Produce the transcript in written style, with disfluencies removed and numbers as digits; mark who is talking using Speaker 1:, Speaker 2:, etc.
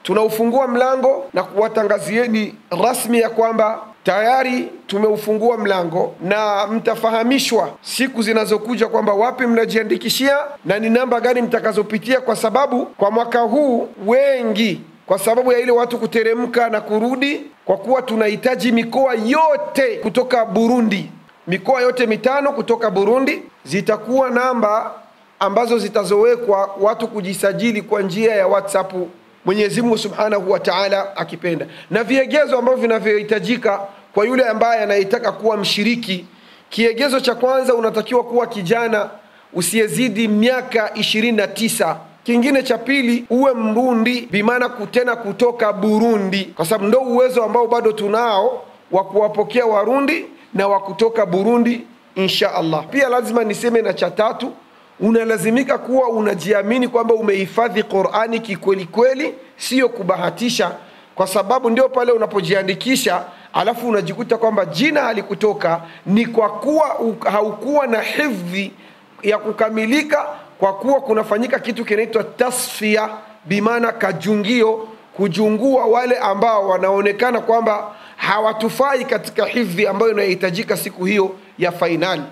Speaker 1: tunaufungua mlango na kuwatangazieni rasmi ya kwamba tayari tumeufungua mlango, na mtafahamishwa siku zinazokuja kwamba wapi mnajiandikishia na ni namba gani mtakazopitia, kwa sababu kwa mwaka huu wengi, kwa sababu ya ile watu kuteremka na kurudi, kwa kuwa tunahitaji mikoa yote kutoka Burundi, mikoa yote 5 kutoka Burundi, zitakuwa namba ambazo zitazowekwa watu kujisajili kwa njia ya WhatsApp, Mwenyezi Mungu Subhanahu wa Ta'ala akipenda. Na viegezo ambavyo vinavyohitajika kwa yule ambaye anayetaka kuwa mshiriki: kiegezo cha kwanza, unatakiwa kuwa kijana usiyezidi miaka 29. Kingine cha pili, uwe Mrundi, bimaana kutena kutoka Burundi, kwa sababu ndio uwezo ambao bado tunao wa kuwapokea Warundi na wa kutoka Burundi insha Allah. Pia lazima niseme na cha tatu, unalazimika kuwa unajiamini kwamba umehifadhi Qur'ani kikweli kweli, sio kubahatisha, kwa sababu ndio pale unapojiandikisha alafu unajikuta kwamba jina halikutoka, ni kwa kuwa haukuwa na hifdhi ya kukamilika, kwa kuwa kunafanyika kitu kinaitwa tasfia, bimaana kajungio, kujungua wale ambao wanaonekana kwamba hawatufai katika hifdhi ambayo inahitajika siku hiyo ya fainali.